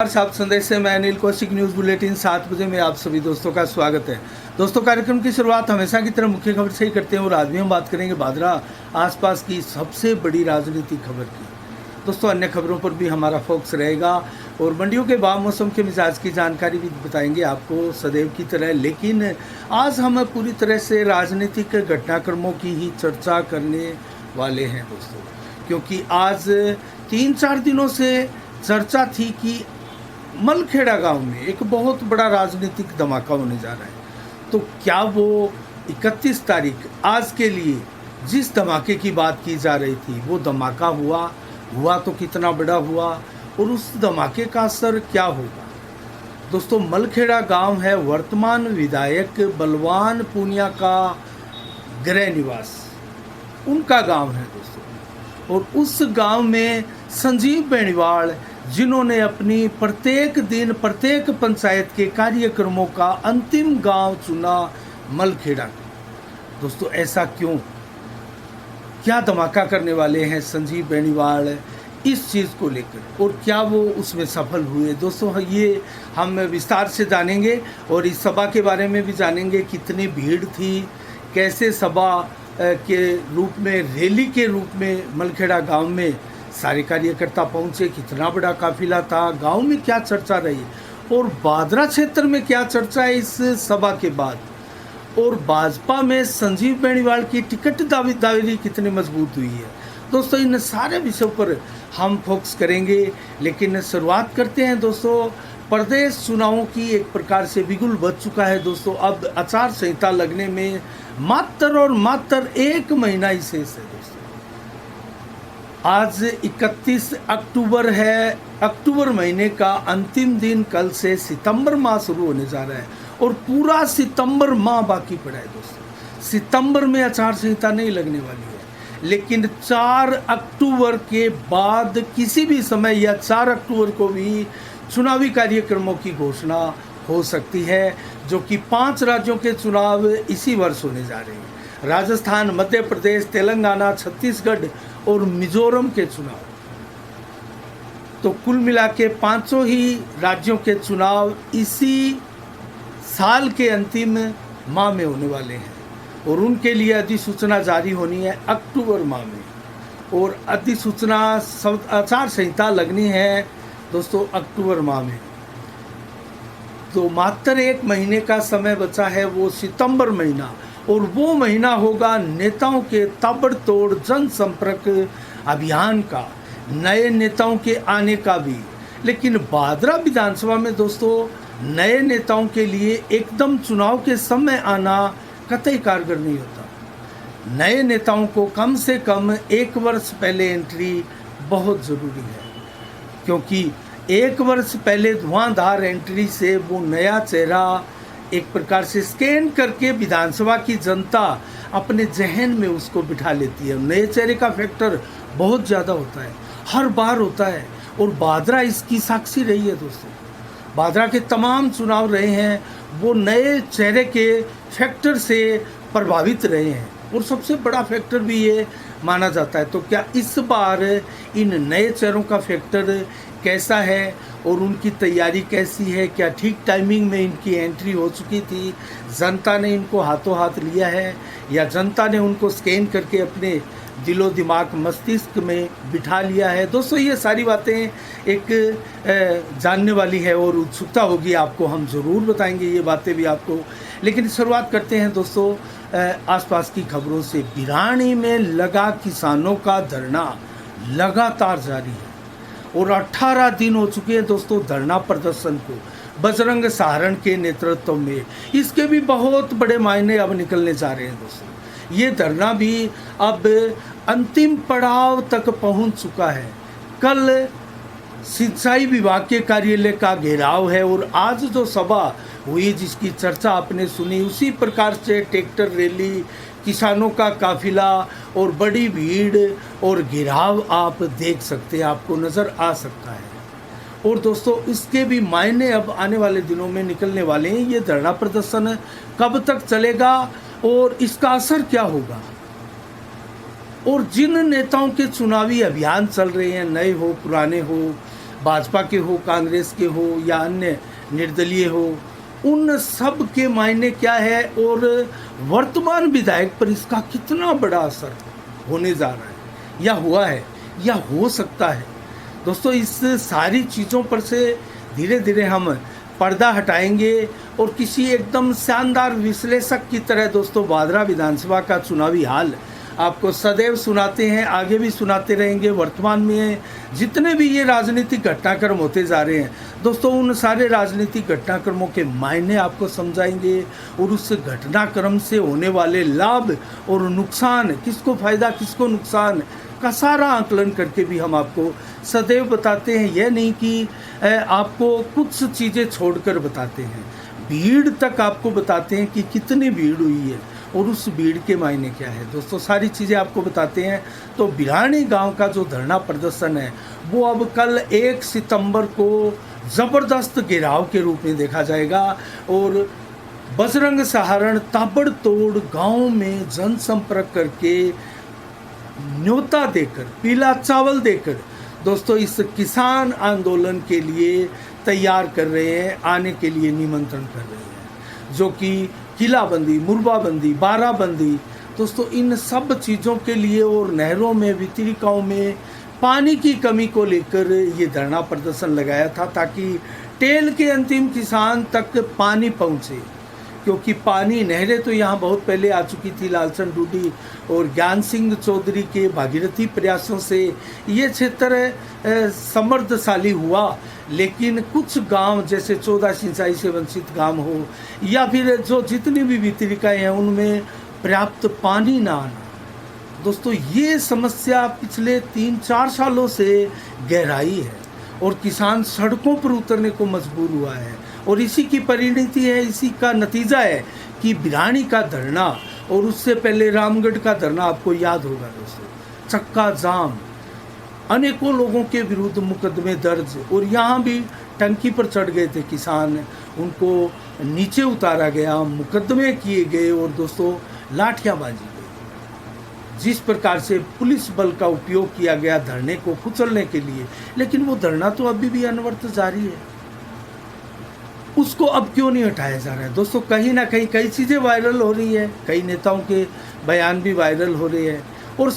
साहब संदेश से मैं अनिल कौशिक न्यूज़ बुलेटिन 7 बजे में आप सभी दोस्तों का स्वागत है। दोस्तों, कार्यक्रम की शुरुआत हमेशा की तरह मुख्य खबर से ही करते हैं और आज भी हम बात करेंगे भादरा आसपास की सबसे बड़ी राजनीतिक खबर की। दोस्तों, अन्य खबरों पर भी हमारा फोकस रहेगा और मंडियों के भाव, मौसम के मिजाज की जानकारी भी बताएंगे आपको सदैव की तरह। लेकिन आज हम पूरी तरह से राजनीतिक घटनाक्रमों की ही चर्चा करने वाले हैं दोस्तों, क्योंकि आज 3-4 दिनों से चर्चा थी कि मलखेड़ा गांव में एक बहुत बड़ा राजनीतिक धमाका होने जा रहा है। तो क्या वो 31 तारीख आज के लिए जिस धमाके की बात की जा रही थी वो धमाका हुआ तो कितना बड़ा हुआ और उस धमाके का असर क्या होगा? दोस्तों, मलखेड़ा गांव है वर्तमान विधायक बलवान पूनिया का गृह निवास, उनका गांव है दोस्तों। और उस गांव में संजीव बेनीवाल, जिन्होंने अपनी प्रत्येक दिन प्रत्येक पंचायत के कार्यक्रमों का अंतिम गांव चुना मलखेड़ा। दोस्तों, ऐसा क्यों? क्या धमाका करने वाले हैं संजीव बेनीवाल इस चीज़ को लेकर और क्या वो उसमें सफल हुए? दोस्तों, ये हम विस्तार से जानेंगे और इस सभा के बारे में भी जानेंगे। कितनी भीड़ थी, कैसे सभा के रूप में, रैली के रूप में मलखेड़ा गांव में सारे कार्यकर्ता पहुंचे, कितना बड़ा काफिला था, गांव में क्या चर्चा रही और भादरा क्षेत्र में क्या चर्चा है इस सभा के बाद, और भाजपा में संजीव बेनीवाल की टिकट दावेदारी कितनी मजबूत हुई है। दोस्तों, इन सारे विषयों पर हम फोकस करेंगे। लेकिन शुरुआत करते हैं दोस्तों, प्रदेश चुनावों की एक प्रकार से बिगुल बज चुका है दोस्तों। अब आचार संहिता लगने में मात्र 1 महीना ही शेष है दोस्तों। आज 31 अक्टूबर है, अक्टूबर महीने का अंतिम दिन। कल से सितंबर माह शुरू होने जा रहा है और पूरा सितंबर माह बाकी पड़ा है दोस्तों। सितंबर में आचार संहिता नहीं लगने वाली है, लेकिन 4 अक्टूबर के बाद किसी भी समय या 4 अक्टूबर को भी चुनावी कार्यक्रमों की घोषणा हो सकती है, जो कि 5 राज्यों के चुनाव इसी वर्ष होने जा रहे हैं। राजस्थान, मध्य प्रदेश, तेलंगाना, छत्तीसगढ़ और मिजोरम के चुनाव। तो कुल मिला के 5 ही राज्यों के चुनाव इसी साल के अंतिम माह में होने वाले हैं और उनके लिए अधिसूचना जारी होनी है अक्टूबर माह में और अधिसूचना आचार संहिता लगनी है दोस्तों अक्टूबर माह में। तो मात्र 1 महीने का समय बचा है, वो सितंबर महीना, और वो महीना होगा नेताओं के ताबड़तोड़ जनसंपर्क अभियान का, नए नेताओं के आने का भी। लेकिन भादरा विधानसभा में दोस्तों नए नेताओं के लिए एकदम चुनाव के समय आना कतई कारगर नहीं होता। नए नेताओं को कम से कम 1 वर्ष पहले एंट्री बहुत ज़रूरी है, क्योंकि 1 वर्ष पहले धुआंधार एंट्री से वो नया चेहरा एक प्रकार से स्कैन करके विधानसभा की जनता अपने जहन में उसको बिठा लेती है। नए चेहरे का फैक्टर बहुत ज़्यादा होता है, हर बार होता है, और भादरा इसकी साक्षी रही है दोस्तों। भादरा के तमाम चुनाव रहे हैं वो नए चेहरे के फैक्टर से प्रभावित रहे हैं, और सबसे बड़ा फैक्टर भी ये माना जाता है। तो क्या इस बार इन नए चेहरों का फैक्टर कैसा है और उनकी तैयारी कैसी है? क्या ठीक टाइमिंग में इनकी एंट्री हो चुकी थी, जनता ने इनको हाथों हाथ लिया है, या जनता ने उनको स्कैन करके अपने दिलो दिमाग मस्तिष्क में बिठा लिया है? दोस्तों, ये सारी बातें एक जानने वाली है और उत्सुकता होगी आपको, हम ज़रूर बताएंगे ये बातें भी आपको। लेकिन शुरुआत करते हैं दोस्तों आसपास की खबरों से। बिरानी में लगा किसानों का धरना लगातार जारी है और 18 दिन हो चुके हैं दोस्तों धरना प्रदर्शन को, बजरंग सहारण के नेतृत्व में। इसके भी बहुत बड़े मायने अब निकलने जा रहे हैं दोस्तों। ये धरना भी अब अंतिम पड़ाव तक पहुंच चुका है। कल सिंचाई विभाग के कार्यालय का घेराव है और आज जो सभा हुई जिसकी चर्चा आपने सुनी, उसी प्रकार से ट्रैक्टर रैली, किसानों का काफिला और बड़ी भीड़ और घेराव आप देख सकते हैं, आपको नज़र आ सकता है। और दोस्तों, इसके भी मायने अब आने वाले दिनों में निकलने वाले हैं। ये धरना प्रदर्शन कब तक चलेगा और इसका असर क्या होगा? और जिन नेताओं के चुनावी अभियान चल रहे हैं, नए हो पुराने हो, भाजपा के हो, कांग्रेस के हो या अन्य निर्दलीय हो, उन सब के मायने क्या है और वर्तमान विधायक पर इसका कितना बड़ा असर होने जा रहा है या हुआ है या हो सकता है। दोस्तों, इस सारी चीज़ों पर से धीरे धीरे हम पर्दा हटाएंगे और किसी एकदम शानदार विश्लेषक की तरह दोस्तों भादरा विधानसभा का चुनावी हाल आपको सदैव सुनाते हैं, आगे भी सुनाते रहेंगे। वर्तमान में जितने भी ये राजनीतिक घटनाक्रम होते जा रहे हैं दोस्तों, उन सारे राजनीतिक घटनाक्रमों के मायने आपको समझाएंगे और उस घटनाक्रम से होने वाले लाभ और नुकसान, किसको फ़ायदा किसको नुकसान का सारा आकलन करके भी हम आपको सदैव बताते हैं। यह नहीं कि आपको कुछ चीज़ें छोड़कर बताते हैं, भीड़ तक आपको बताते हैं कि कितनी भीड़ हुई है और उस भीड़ के मायने क्या है। दोस्तों, सारी चीज़ें आपको बताते हैं। तो बिरानी गांव का जो धरना प्रदर्शन है वो अब कल 1 सितंबर को ज़बरदस्त घेराव के रूप में देखा जाएगा और बजरंग सहारण ताबड़तोड़ गांव में जनसंपर्क करके न्योता देकर, पीला चावल देकर दोस्तों इस किसान आंदोलन के लिए तैयार कर रहे हैं, आने के लिए निमंत्रण कर रहे हैं, जो कि किलाबंदी, मुरबाबंदी, बाराबंदी दोस्तों इन सब चीज़ों के लिए और नहरों में, वितरिकाओं में पानी की कमी को लेकर ये धरना प्रदर्शन लगाया था ताकि टेल के अंतिम किसान तक पानी पहुँचे। क्योंकि पानी, नहरें तो यहाँ बहुत पहले आ चुकी थी, लालचंद डूडी और ज्ञान सिंह चौधरी के भागीरथी प्रयासों से ये क्षेत्र समृद्धशाली हुआ, लेकिन कुछ गांव जैसे 14 सिंचाई से वंचित गांव हो या फिर जो जितनी भी वितरिकाएँ हैं उनमें पर्याप्त पानी ना आना, दोस्तों ये समस्या पिछले 3-4 सालों से गहराई है और किसान सड़कों पर उतरने को मजबूर हुआ है। और इसी की परिणति है, इसी का नतीजा है कि बिरानी का धरना और उससे पहले रामगढ़ का धरना आपको याद होगा दोस्तों, चक्का जाम, अनेकों लोगों के विरुद्ध मुकदमे दर्ज और यहाँ भी टंकी पर चढ़ गए थे किसान, उनको नीचे उतारा गया, मुकदमे किए गए और दोस्तों लाठियाँ बाजी गई। जिस प्रकार से पुलिस बल का उपयोग किया गया धरने को कुचलने के लिए, लेकिन वो धरना तो अभी भी अनवरत जारी है, उसको अब क्यों नहीं हटाया जा रहा है। दोस्तों, कहीं ना कहीं कई चीज़ें वायरल हो रही है, कई नेताओं के बयान भी वायरल हो रहे हैं और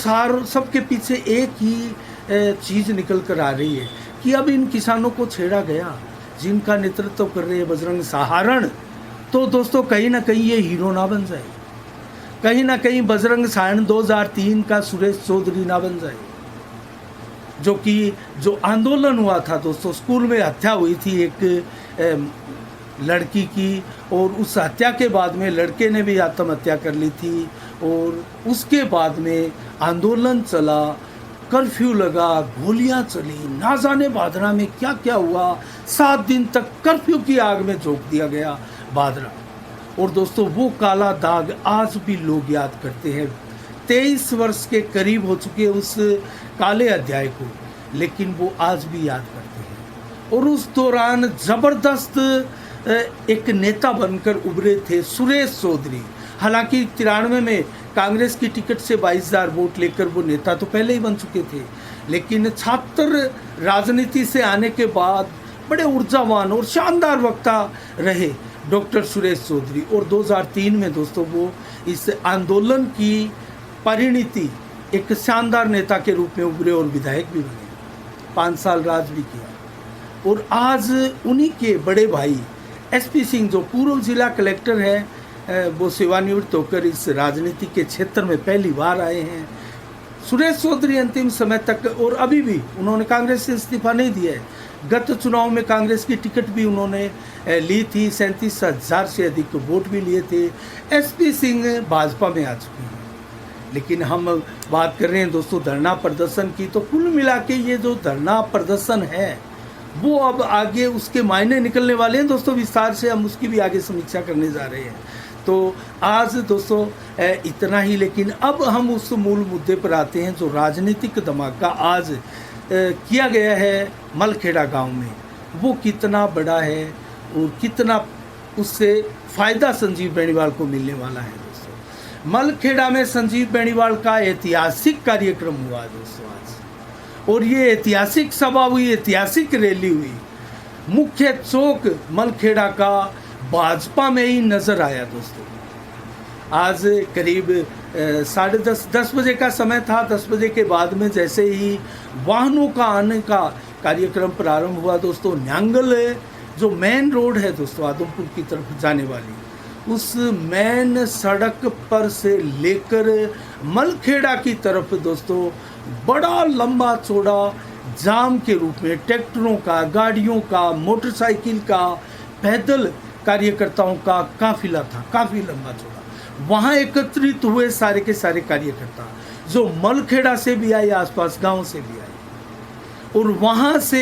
सबके पीछे एक ही चीज़ निकल कर आ रही है कि अब इन किसानों को छेड़ा गया, जिनका नेतृत्व कर रहे हैं बजरंग सहारण, तो दोस्तों कहीं ना कहीं ये हीरो ना बन जाए, कहीं ना कहीं बजरंग सहारण 2003 का सुरेश चौधरी ना बन जाए, जो आंदोलन हुआ था दोस्तों, स्कूल में हत्या हुई थी एक लड़की की और उस हत्या के बाद में लड़के ने भी आत्महत्या कर ली थी और उसके बाद में आंदोलन चला, कर्फ्यू लगा, गोलियां चली, ना जाने भादरा में क्या क्या हुआ, 7 दिन तक कर्फ्यू की आग में झोंक दिया गया भादरा। और दोस्तों वो काला दाग आज भी लोग याद करते हैं, 23 वर्ष के करीब हो चुके उस काले अध्याय को, लेकिन वो आज भी याद करते हैं। और उस दौरान ज़बरदस्त एक नेता बनकर उभरे थे सुरेश चौधरी। हालांकि 93 में कांग्रेस की टिकट से 22,000 वोट लेकर वो नेता तो पहले ही बन चुके थे, लेकिन छात्र राजनीति से आने के बाद बड़े ऊर्जावान और शानदार वक्ता रहे डॉक्टर सुरेश चौधरी। और 2003 में दोस्तों वो इस आंदोलन की परिणति एक शानदार नेता के रूप में उभरे और विधायक भी बने, 5 साल राज भी किया। और आज उन्हीं के बड़े भाई SP सिंह, जो पूर्व जिला कलेक्टर है, वो सेवानिवृत्त होकर इस राजनीति के क्षेत्र में पहली बार आए हैं। सुरेश चौधरी अंतिम समय तक और अभी भी उन्होंने कांग्रेस से इस्तीफा नहीं दिया है। गत चुनाव में कांग्रेस की टिकट भी उन्होंने ली थी, 37,000 से अधिक वोट भी लिए थे। SP सिंह भाजपा में आ चुके हैं। लेकिन हम बात कर रहे हैं दोस्तों धरना प्रदर्शन की, तो कुल मिला के ये जो धरना प्रदर्शन है वो अब आगे उसके मायने निकलने वाले हैं दोस्तों, विस्तार से हम उसकी भी आगे समीक्षा करने जा रहे हैं। तो आज दोस्तों इतना ही, लेकिन अब हम उस मूल मुद्दे पर आते हैं जो राजनीतिक धमाका आज किया गया है मलखेड़ा गांव में, वो कितना बड़ा है और कितना उससे फ़ायदा संजीव बेनीवाल को मिलने वाला है दोस्तों। मलखेड़ा में संजीव बेनीवाल का ऐतिहासिक कार्यक्रम हुआ दोस्तों आज, और ये ऐतिहासिक सभा हुई, ऐतिहासिक रैली हुई। मुख्य चौक मलखेड़ा का भाजपा में ही नजर आया दोस्तों। आज करीब 10:30 बजे का समय था। 10 बजे के बाद में जैसे ही वाहनों का आने का कार्यक्रम प्रारंभ हुआ दोस्तों, न्यांगल जो मेन रोड है दोस्तों आदमपुर की तरफ जाने वाली, उस मेन सड़क पर से लेकर मलखेड़ा की तरफ दोस्तों बड़ा लंबा चौड़ा जाम के रूप में ट्रैक्टरों का, गाड़ियों का, मोटरसाइकिल का, पैदल कार्यकर्ताओं का काफिला था, काफ़ी लंबा चौड़ा। वहाँ एकत्रित हुए सारे के सारे कार्यकर्ता जो मलखेड़ा से भी आए, आसपास गांव से भी आए, और वहाँ से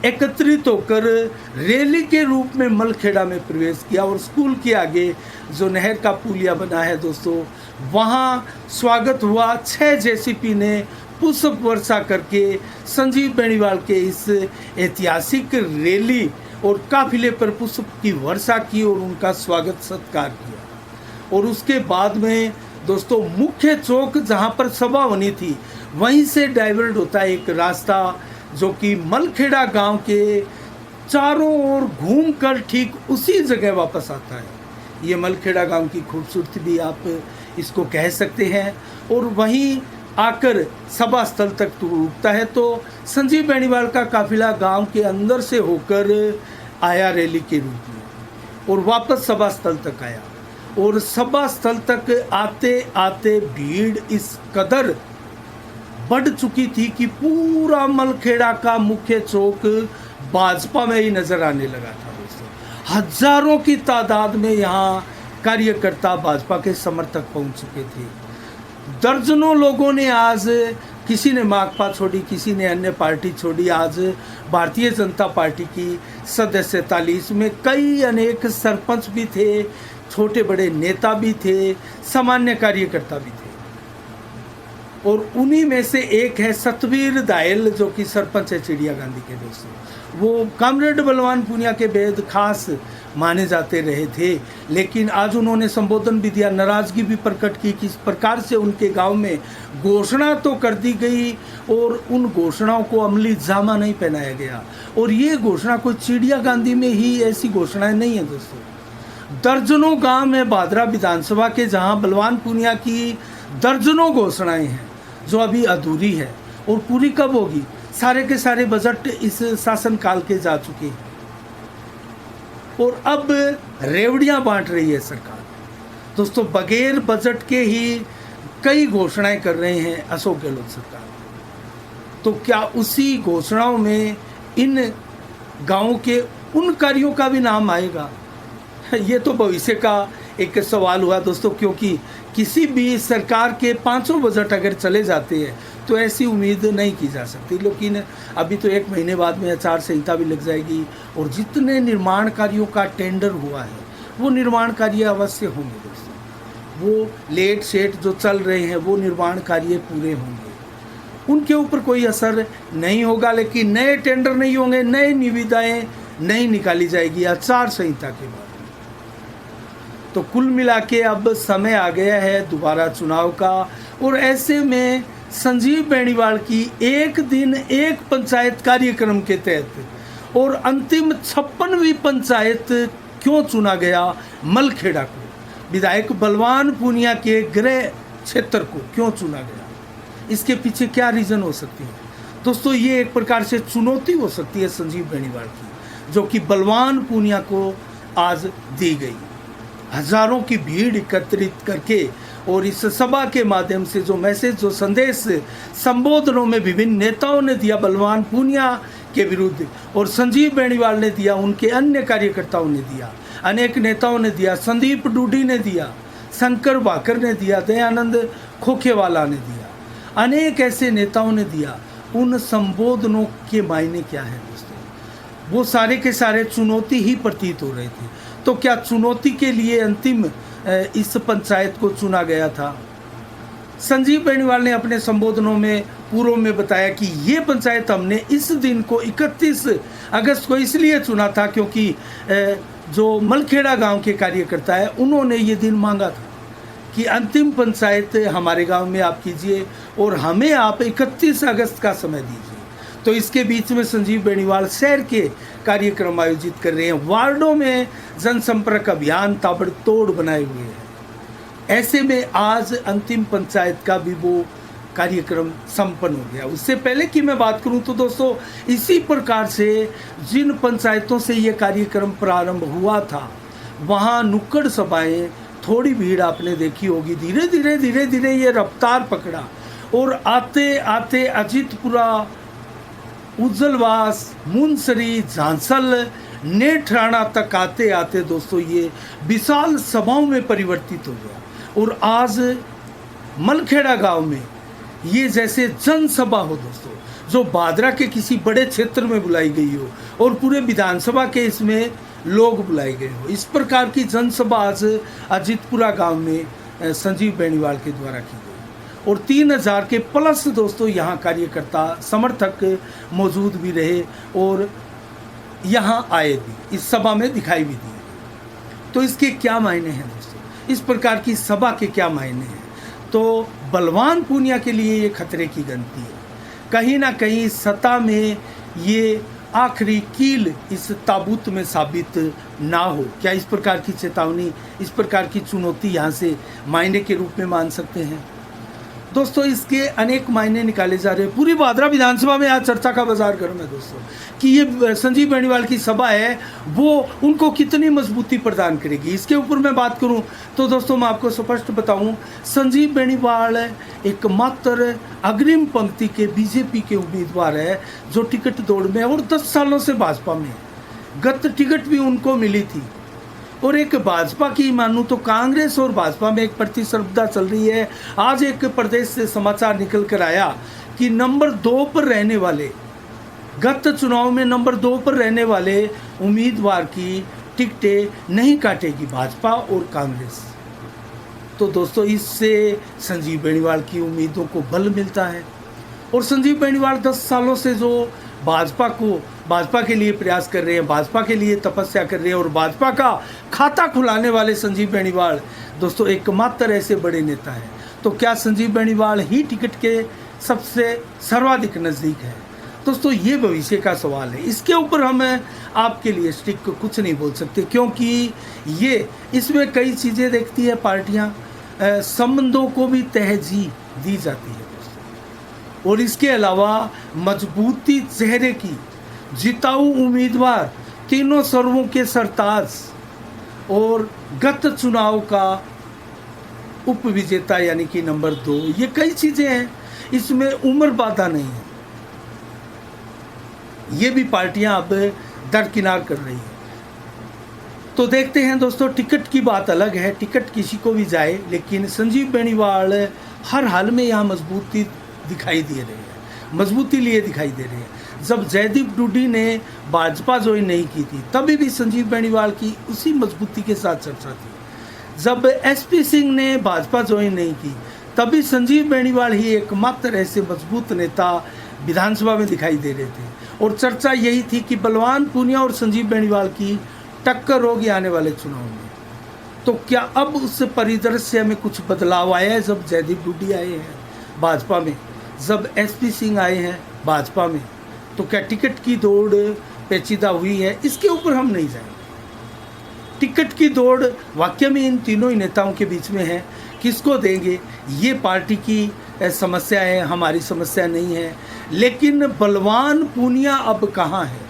एकत्रित होकर रैली के रूप में मलखेड़ा में प्रवेश किया। और स्कूल के आगे जो नहर का पुलिया बना है दोस्तों, वहाँ स्वागत हुआ। 6 जेसीपी ने पुष्प वर्षा करके संजीव बेनीवाल के इस ऐतिहासिक रैली और काफिले पर पुष्प की वर्षा की और उनका स्वागत सत्कार किया। और उसके बाद में दोस्तों मुख्य चौक जहाँ पर सभा होनी थी, वहीं से डाइवर्ट होता है एक रास्ता जो कि मलखेड़ा गांव के चारों ओर घूमकर ठीक उसी जगह वापस आता है। ये मलखेड़ा गांव की खूबसूरती भी आप इसको कह सकते हैं। और वहीं आकर सभा स्थल तक रुकता है तो संजीव बेनीवाल का काफिला गांव के अंदर से होकर आया रैली के रूप में और वापस सभा स्थल तक आया। और सभा स्थल तक आते आते भीड़ इस कदर बढ़ चुकी थी कि पूरा मलखेड़ा का मुख्य चौक भाजपा में ही नजर आने लगा था दोस्तों। हजारों की तादाद में यहाँ कार्यकर्ता भाजपा के समर्थक पहुंच चुके थे। दर्जनों लोगों ने आज, किसी ने माकपा छोड़ी, किसी ने अन्य पार्टी छोड़ी, आज भारतीय जनता पार्टी की सदस्यता ली। इसमें कई अनेक सरपंच भी थे, छोटे बड़े नेता भी थे, सामान्य कार्यकर्ता भी थे। और उन्हीं में से एक है सतवीर दायल जो कि सरपंच है चिड़िया गांधी के दोस्तों। वो कॉमरेड बलवान पूनिया के बेहद खास माने जाते रहे थे, लेकिन आज उन्होंने संबोधन भी दिया, नाराज़गी भी प्रकट की किस प्रकार से उनके गांव में घोषणा तो कर दी गई और उन घोषणाओं को अमली जामा नहीं पहनाया गया। और ये घोषणा कोई चिड़िया गांधी में ही ऐसी घोषणाएं नहीं है दोस्तों। दर्जनों गांव में भादरा विधानसभा के जहां बलवान पूनिया की दर्जनों घोषणाएं हैं जो अभी अधूरी है और पूरी कब होगी। सारे के सारे बजट इस शासनकाल के जा चुके हैं और अब रेवड़ियां बांट रही है सरकार दोस्तों। बगैर बजट के ही कई घोषणाएं कर रहे हैं अशोक गहलोत सरकार। तो क्या उसी घोषणाओं में इन गांवों के उन कार्यों का भी नाम आएगा? ये तो भविष्य का एक सवाल हुआ दोस्तों, क्योंकि किसी भी सरकार के 500 बजट अगर चले जाते हैं तो ऐसी उम्मीद नहीं की जा सकती। लेकिन अभी तो 1 महीने बाद में आचार संहिता भी लग जाएगी और जितने निर्माण कार्यों का टेंडर हुआ है वो निर्माण कार्य अवश्य होंगे दोस्तों। वो लेट सेट जो चल रहे हैं वो निर्माण कार्य पूरे होंगे, उनके ऊपर कोई असर नहीं होगा। लेकिन नए टेंडर नहीं होंगे, नई निविदाएँ नहीं निकाली जाएगी आचार संहिता के बाद। तो कुल मिला के अब समय आ गया है दोबारा चुनाव का और ऐसे में संजीव बेनीवाल की एक दिन एक पंचायत कार्यक्रम के तहत और अंतिम 56वीं पंचायत क्यों चुना गया मलखेड़ा को, विधायक बलवान पूनिया के गृह क्षेत्र को क्यों चुना गया, इसके पीछे क्या रीज़न हो सकती है दोस्तों? ये एक प्रकार से चुनौती हो सकती है संजीव बेनीवाल की, जो कि बलवान पूनिया को आज दी गई। हजारों की भीड़ एकत्रित करके और इस सभा के माध्यम से जो मैसेज, जो संदेश संबोधनों में विभिन्न नेताओं ने दिया बलवान पूनिया के विरुद्ध और संजीव बेनीवाल ने दिया, उनके अन्य कार्यकर्ताओं ने दिया, अनेक नेताओं ने दिया, संदीप डूडी ने दिया, शंकर भाकर ने दिया, दयानंद खोखेवाला ने दिया, अनेक ऐसे नेताओं ने दिया। उन संबोधनों के मायने क्या है दोस्तों? वो सारे के सारे चुनौती ही प्रतीत हो रहे थे। तो क्या चुनौती के लिए अंतिम इस पंचायत को चुना गया था? संजीव बेनीवाल ने अपने संबोधनों में पूर्व में बताया कि ये पंचायत हमने इस दिन को 31 अगस्त को इसलिए चुना था क्योंकि जो मलखेड़ा गांव के कार्यकर्ता है उन्होंने ये दिन मांगा था कि अंतिम पंचायत हमारे गांव में आप कीजिए और हमें आप 31 अगस्त का समय दीजिए। तो इसके बीच में संजीव बेनीवाल शहर के कार्यक्रम आयोजित कर रहे हैं, वार्डों में जनसंपर्क अभियान ताबड़तोड़ बनाए हुए हैं। ऐसे में आज अंतिम पंचायत का भी वो कार्यक्रम संपन्न हो गया। उससे पहले की मैं बात करूं तो दोस्तों, इसी प्रकार से जिन पंचायतों से ये कार्यक्रम प्रारंभ हुआ था, वहाँ नुक्कड़ सभाएं, थोड़ी भीड़ आपने देखी होगी। धीरे धीरे ये रफ्तार पकड़ा और आते आते अजीतपुरा, उज्जलवास, मुनसरी, झांसल, नेठराणा तक आते आते दोस्तों ये विशाल सभाओं में परिवर्तित हो गया। और आज मलखेड़ा गांव में ये जैसे जनसभा हो दोस्तों, जो बादरा के किसी बड़े क्षेत्र में बुलाई गई हो और पूरे विधानसभा के इसमें लोग बुलाए गए हो, इस प्रकार की जनसभा आज अजीतपुरा गांव में संजीव बेनीवाल के द्वारा की गई। और 3000 के प्लस दोस्तों यहाँ कार्यकर्ता समर्थक मौजूद भी रहे और यहाँ आए भी, इस सभा में दिखाई भी दिए। तो इसके क्या मायने हैं दोस्तों, इस प्रकार की सभा के क्या मायने हैं? तो बलवान पूनिया के लिए ये खतरे की घंटी है। कहीं ना कहीं सत्ता में ये आखिरी कील इस ताबूत में साबित ना हो। क्या इस प्रकार की चेतावनी, इस प्रकार की चुनौती यहाँ से मायने के रूप में मान सकते हैं दोस्तों? इसके अनेक मायने निकाले जा रहे हैं। पूरी बादरा विधानसभा में आज चर्चा का बाजार गर्म है दोस्तों कि ये संजीव बेनीवाल की सभा है, वो उनको कितनी मजबूती प्रदान करेगी। इसके ऊपर मैं बात करूं तो दोस्तों मैं आपको स्पष्ट बताऊं, संजीव बेनीवाल एकमात्र अग्रिम पंक्ति के बीजेपी के उम्मीदवार है जो टिकट दौड़ में और 10 सालों से भाजपा में है। गत टिकट भी उनको मिली थी। और एक भाजपा की मानूं तो कांग्रेस और भाजपा में एक प्रतिस्पर्धा चल रही है। आज एक प्रदेश से समाचार निकल कर आया कि नंबर 2 पर रहने वाले, गत चुनाव में नंबर 2 पर रहने वाले उम्मीदवार की टिकटें नहीं काटेगी भाजपा और कांग्रेस। तो दोस्तों इससे संजीव बेनीवाल की उम्मीदों को बल मिलता है। और संजीव बेनीवाल 10 सालों से जो भाजपा के लिए प्रयास कर रहे हैं, भाजपा के लिए तपस्या कर रहे हैं और भाजपा का खाता खुलाने वाले संजीव बेनीवाल दोस्तों एकमात्र ऐसे बड़े नेता हैं। तो क्या संजीव बेनीवाल ही टिकट के सबसे सर्वाधिक नज़दीक है दोस्तों? ये भविष्य का सवाल है। इसके ऊपर हम आपके लिए स्टिक कुछ नहीं बोल सकते, क्योंकि ये इसमें कई चीज़ें देखती है पार्टियां, संबंधों को भी तरजीह दी जाती है दोस्तों। और इसके अलावा मजबूती चेहरे की, जिताऊ उम्मीदवार, तीनों सर्वों के सरताज और गत चुनाव का उप विजेता यानी कि नंबर 2, ये कई चीज़ें हैं। इसमें उम्र बाधा नहीं है। ये भी पार्टियां अब दरकिनार कर रही हैं। तो देखते हैं दोस्तों, टिकट की बात अलग है, टिकट किसी को भी जाए, लेकिन संजीव बेनीवाल हर हाल में यहाँ मजबूती दिखाई दे रहे हैं, मजबूती लिए दिखाई दे रहे हैं। जब जयदीप डूडी ने भाजपा ज्वाइन नहीं की थी, तभी भी संजीव बेनीवाल की उसी मजबूती के साथ चर्चा थी। जब एसपी सिंह ने भाजपा ज्वाइन नहीं की, तभी संजीव बेनीवाल ही एकमात्र ऐसे मजबूत नेता विधानसभा में दिखाई दे रहे थे। और चर्चा यही थी कि बलवान पूनिया और संजीव बेनीवाल की टक्कर होगी आने वाले चुनाव में। तो क्या अब उस परिदृश्य में कुछ बदलाव आया है? जब जयदीप डूडी आए हैं भाजपा में, जब एसपी सिंह आए हैं भाजपा में, तो क्या टिकट की दौड़ पेचीदा हुई है? इसके ऊपर हम नहीं जाएंगे। टिकट की दौड़ वाकई में इन तीनों ही नेताओं के बीच में है। किसको देंगे ये पार्टी की समस्या है, हमारी समस्या नहीं है। लेकिन बलवान पूनिया अब कहाँ है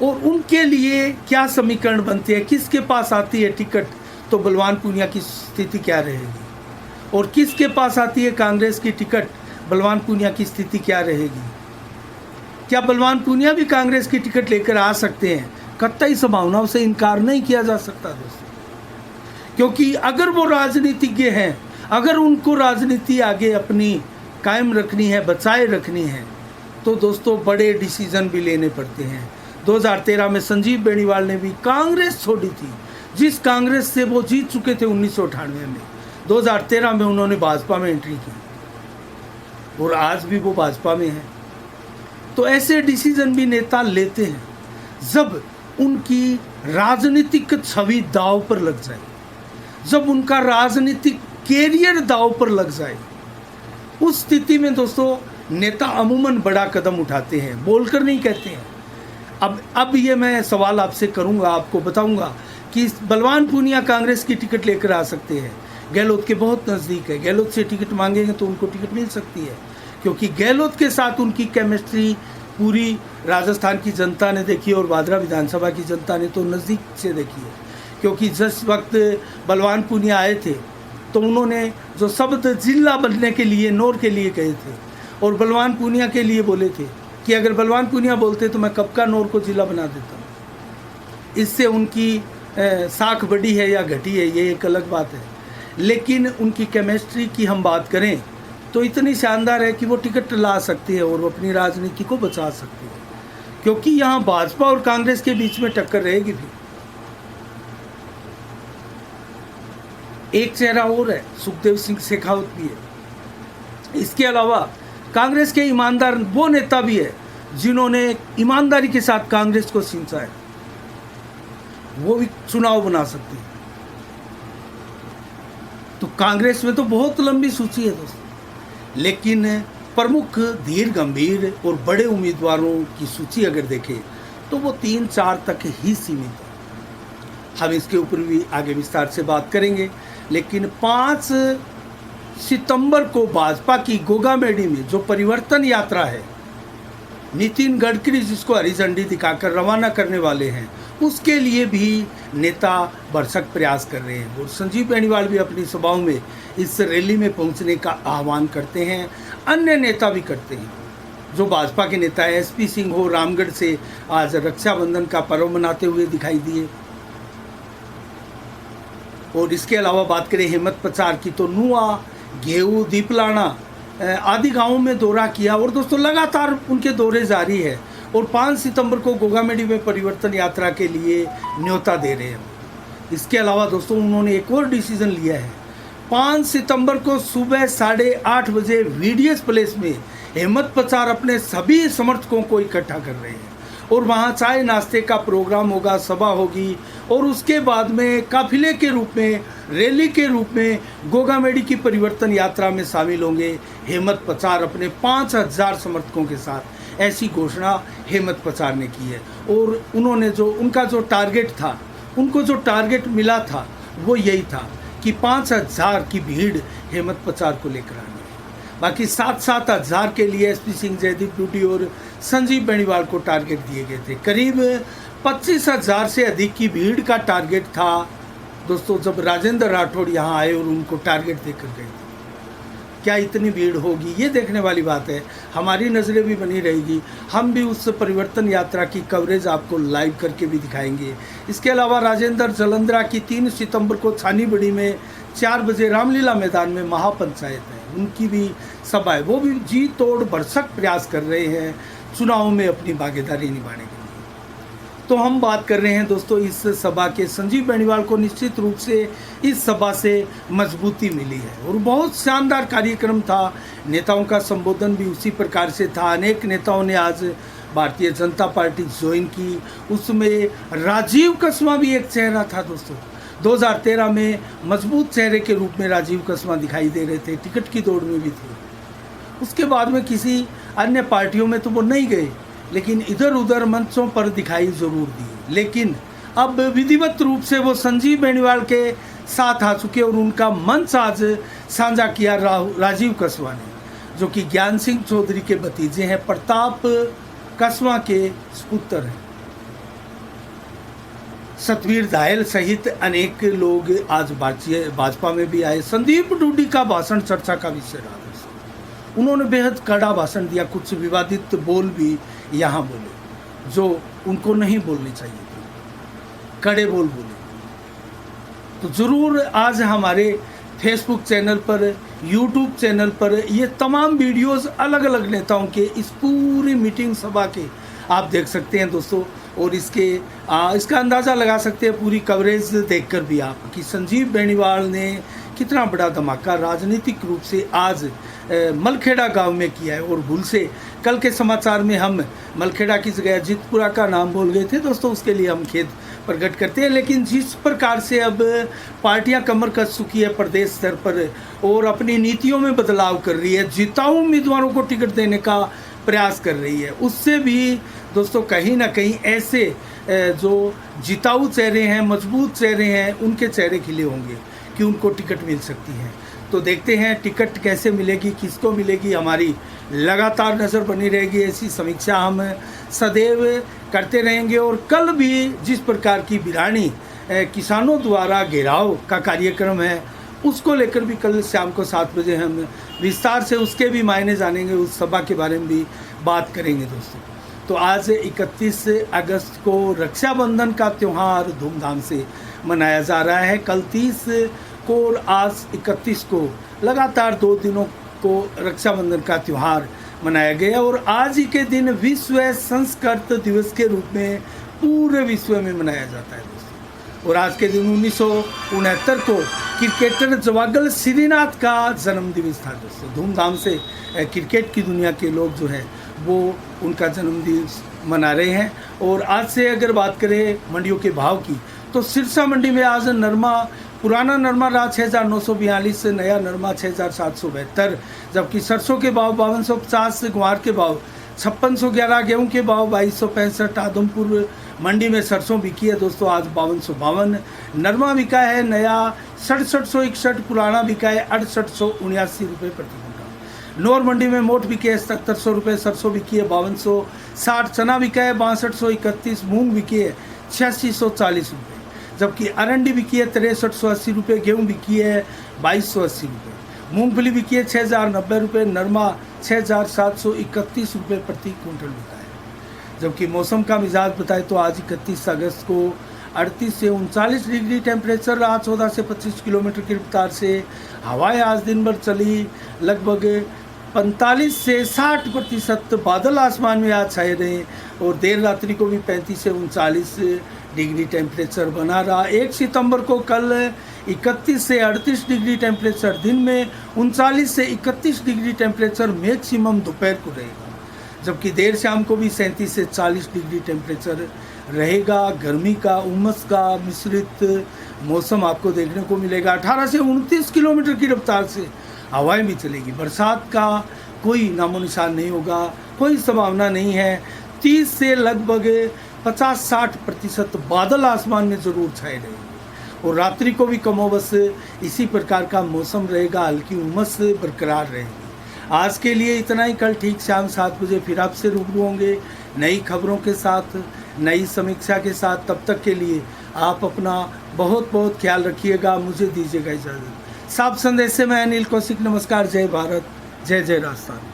और उनके लिए क्या समीकरण बनती है, किसके पास आती है टिकट, तो बलवान पूनिया की स्थिति क्या रहेगी? और किसके पास आती है कांग्रेस की टिकट, बलवान पूनिया की स्थिति क्या रहेगी? क्या बलवान पूनिया भी कांग्रेस की टिकट लेकर आ सकते हैं? कतई संभावनाओं से इनकार नहीं किया जा सकता दोस्तों, क्योंकि अगर वो राजनीतिज्ञ हैं, अगर उनको राजनीति आगे अपनी कायम रखनी है, बचाए रखनी है, तो दोस्तों बड़े डिसीजन भी लेने पड़ते हैं। 2013 में संजीव बेनीवाल ने भी कांग्रेस छोड़ी थी, जिस कांग्रेस से वो जीत चुके थे 1998 में। 2013 में उन्होंने भाजपा में एंट्री की और आज भी वो भाजपा में है। तो ऐसे डिसीजन भी नेता लेते हैं जब उनकी राजनीतिक छवि दांव पर लग जाए, जब उनका राजनीतिक कैरियर दांव पर लग जाए, उस स्थिति में दोस्तों नेता अमूमन बड़ा कदम उठाते हैं, बोलकर नहीं कहते हैं। अब ये मैं सवाल आपसे करूंगा, आपको बताऊंगा कि बलवान पूनिया कांग्रेस की टिकट लेकर आ सकते हैं, गहलोत के बहुत नज़दीक है, गहलोत से टिकट मांगेंगे तो उनको टिकट मिल सकती है, क्योंकि गहलोत के साथ उनकी केमिस्ट्री पूरी राजस्थान की जनता ने देखी और वादरा विधानसभा की जनता ने तो नज़दीक से देखी है। क्योंकि जिस वक्त बलवान पूनिया आए थे तो उन्होंने जो शब्द जिला बनने के लिए नौर के लिए कहे थे और बलवान पूनिया के लिए बोले थे कि अगर बलवान पूनिया बोलते तो मैं कब का नौर को जिला बना देता हूँ। इससे उनकी साख बढ़ी है या घटी है ये एक अलग बात है, लेकिन उनकी केमिस्ट्री की हम बात करें तो इतनी शानदार है कि वो टिकट ला सकती है और वो अपनी राजनीति को बचा सकती है, क्योंकि यहाँ भाजपा और कांग्रेस के बीच में टक्कर रहेगी भी। एक चेहरा और है, सुखदेव सिंह शेखावत भी है। इसके अलावा कांग्रेस के ईमानदार वो नेता भी है जिन्होंने ईमानदारी के साथ कांग्रेस को सींचा है, वो भी चुनाव बना सकते हैं। तो कांग्रेस में तो बहुत लंबी सूची है दोस्तों, लेकिन प्रमुख धीर गंभीर और बड़े उम्मीदवारों की सूची अगर देखें तो वो 3-4 तक ही सीमित है। हम इसके ऊपर भी आगे विस्तार से बात करेंगे, लेकिन 5 सितंबर को भाजपा की गोगामेडी में जो परिवर्तन यात्रा है, नितिन गडकरी जिसको हरी झंडी दिखाकर रवाना करने वाले हैं, उसके लिए भी नेता भरसक प्रयास कर रहे हैं और संजीव बेनीवाल भी अपनी सभाओं में इस रैली में पहुंचने का आह्वान करते हैं। अन्य नेता भी करते हैं, जो भाजपा के नेता है एसपी सिंह हो रामगढ़ से आज रक्षाबंधन का पर्व मनाते हुए दिखाई दिए। और इसके अलावा बात करें हिम्मत प्रचार की तो नुआ, गेहूं, दीपलाना आदि गांवों में दौरा किया और दोस्तों लगातार उनके दौरे जारी है और 5 सितंबर को गोगामेडी में परिवर्तन यात्रा के लिए न्योता दे रहे हैं। इसके अलावा दोस्तों उन्होंने एक और डिसीजन लिया है, 5 सितंबर को सुबह 8:30 बजे वीडीएस प्लेस में हिम्मत प्रचार अपने सभी समर्थकों को इकट्ठा कर रहे हैं और वहाँ चाय नाश्ते का प्रोग्राम होगा, सभा होगी और उसके बाद में काफिले के रूप में, रैली के रूप में गोगामेडी की परिवर्तन यात्रा में शामिल होंगे हिम्मत प्रचार अपने 5000 समर्थकों के साथ। ऐसी घोषणा हिम्मत प्रचार ने की है और उन्होंने उनका जो टारगेट था, उनको जो टारगेट मिला था वो यही था कि 5000 की भीड़ हिम्मत प्रचार को लेकर आनी है। बाकी 7,000 के लिए एसपी सिंह, जयदीप डूडी और संजीव बेनीवाल को टारगेट दिए गए थे। करीब 25,000 से अधिक की भीड़ का टारगेट था दोस्तों जब राजेंद्र राठौड़ यहाँ आए और उनको टारगेट देकर गए थे। क्या इतनी भीड़ होगी ये देखने वाली बात है, हमारी नज़रें भी बनी रहेगी। हम भी उस परिवर्तन यात्रा की कवरेज आपको लाइव करके भी दिखाएंगे। इसके अलावा राजेंद्र जलंधरा की 3 सितंबर को छानीबड़ी में 4 बजे रामलीला मैदान में महापंचायत है, उनकी भी सभा है। वो भी जी तोड़ भरसक प्रयास कर रहे हैं चुनाव में अपनी भागीदारी निभाने के लिए। तो हम बात कर रहे हैं दोस्तों इस सभा के, संजीव बेनीवाल को निश्चित रूप से इस सभा से मजबूती मिली है और बहुत शानदार कार्यक्रम था। नेताओं का संबोधन भी उसी प्रकार से था। अनेक नेताओं ने आज भारतीय जनता पार्टी ज्वाइन की, उसमें राजीव कस्मा भी एक चेहरा था दोस्तों। 2013 में मजबूत चेहरे के रूप में राजीव कस्मा दिखाई दे रहे थे, टिकट की दौड़ में भी थे। उसके बाद में किसी अन्य पार्टियों में तो वो नहीं गए, लेकिन इधर उधर मंचों पर दिखाई जरूर दी। लेकिन अब विधिवत रूप से वो संजीव बेनीवाल के साथ आ चुके और उनका मंच आज साझा किया राजीव कस्मा ने, जो कि ज्ञान सिंह चौधरी के भतीजे हैं, प्रताप कस्मा के सुपुत्र हैं। सतवीर दायल सहित अनेक लोग आज भाजपा में भी आए। संदीप डूडी का भाषण चर्चा का विषय रहा। उन्होंने बेहद कड़ा भाषण दिया, कुछ विवादित बोल भी यहाँ बोले जो उनको नहीं बोलने चाहिए थे, कड़े बोल बोले। तो ज़रूर आज हमारे फेसबुक चैनल पर, यूट्यूब चैनल पर ये तमाम वीडियोस अलग अलग नेताओं के इस पूरी मीटिंग सभा के आप देख सकते हैं दोस्तों। और इसका अंदाज़ा लगा सकते हैं पूरी कवरेज देखकर भी आप कि संजीव बेनीवाल ने कितना बड़ा धमाका राजनीतिक रूप से आज मलखेड़ा गांव में किया है। और भूल से कल के समाचार में हम मलखेड़ा की जगह जितपुरा का नाम बोल गए थे दोस्तों, उसके लिए हम खेद प्रकट करते हैं। लेकिन जिस प्रकार से अब पार्टियां कमर कस चुकी है प्रदेश स्तर पर और अपनी नीतियों में बदलाव कर रही है, जिताऊ उम्मीदवारों को टिकट देने का प्रयास कर रही है, उससे भी दोस्तों कहीं ना कहीं ऐसे जो जिताऊ चेहरे हैं, मजबूत चेहरे हैं, उनके चेहरे खिले होंगे कि उनको टिकट मिल सकती है। तो देखते हैं टिकट कैसे मिलेगी, किसको मिलेगी, हमारी लगातार नज़र बनी रहेगी। ऐसी समीक्षा हम सदैव करते रहेंगे। और कल भी जिस प्रकार की बिरानी किसानों द्वारा घेराव का कार्यक्रम है, उसको लेकर भी कल शाम को 7 बजे हम विस्तार से उसके भी मायने जानेंगे, उस सभा के बारे में भी बात करेंगे दोस्तों। तो आज 31 अगस्त को रक्षाबंधन का त्यौहार धूमधाम से मनाया जा रहा है। कल 30 को और आज 31 को लगातार 2 दिनों को रक्षाबंधन का त्यौहार मनाया गया। और आज ही के दिन विश्व संस्कृत दिवस के रूप में पूरे विश्व में मनाया जाता है दोस्तों। और आज के दिन 1969 को क्रिकेटर जवागल श्रीनाथ का जन्मदिवस था दोस्तों। धूमधाम से क्रिकेट की दुनिया के लोग जो है वो उनका जन्मदिवस मना रहे हैं। और आज से अगर बात करें मंडियों के भाव की, तो सिरसा मंडी में आज नरमा, पुराना नरमा रहा 6,942 से, नया नरमा 6,772, जबकि सरसों के भाव 5250, ग्वार के भाव 5611, गेहूं के भाव 2265। आदमपुर मंडी में सरसों बिकी है दोस्तों आज 5252, नरमा बिका है नया 6761, पुराना बिका है 6879 रुपये प्रति क्विंटल। नौर मंडी में मोट बिके है 7700 रुपये, सरसों बिकी है 5260, चना बिका है 6231, मूंग बिकी है 8640 रुपये, जबकि अरंडी बिकी है 6380 रुपये, गेहूँ बिकी है 2280 रुपये, मूंगफली बिकी है 6090 रुपये, नरमा 6731 रुपये प्रति क्विंटल बिका है। जबकि मौसम का मिजाज बताए तो आज 31 अगस्त को 38 से 39 डिग्री टेम्परेचर रहा, 14 से 25 किलोमीटर की रफ्तार से हवाएं आज दिन भर चली। लगभग 45 से 60% बादल आसमान में आज छाए रहे और देर रात्रि को भी 35 से 39 डिग्री टेम्परेचर बना रहा। 1 सितंबर को कल 31 से 38 डिग्री टेम्परेचर दिन में, 39 से 31 डिग्री टेम्परेचर मैक्सिमम दोपहर को रहेगा, जबकि देर शाम को भी 37 से 40 डिग्री टेम्परेचर रहेगा। गर्मी का, उमस का मिश्रित मौसम आपको देखने को मिलेगा। 18 से 29 किलोमीटर की रफ्तार से हवाएं भी चलेगी। बरसात का कोई नामो निशान नहीं होगा, कोई संभावना नहीं है। 30 से लगभग 50-60% बादल आसमान में ज़रूर छाए रहेंगे और रात्रि को भी कमोबस इसी प्रकार का मौसम रहेगा, हल्की उमस बरकरार रहेगी। आज के लिए इतना ही। कल ठीक शाम 7 बजे फिर आपसे रूबरू होंगे नई खबरों के साथ, नई समीक्षा के साथ। तब तक के लिए आप अपना बहुत बहुत ख्याल रखिएगा। मुझे दीजिएगा इजाज़त। साफ संदेश से मैं अनिल कौशिक, नमस्कार। जय भारत, जय जय राजस्थान।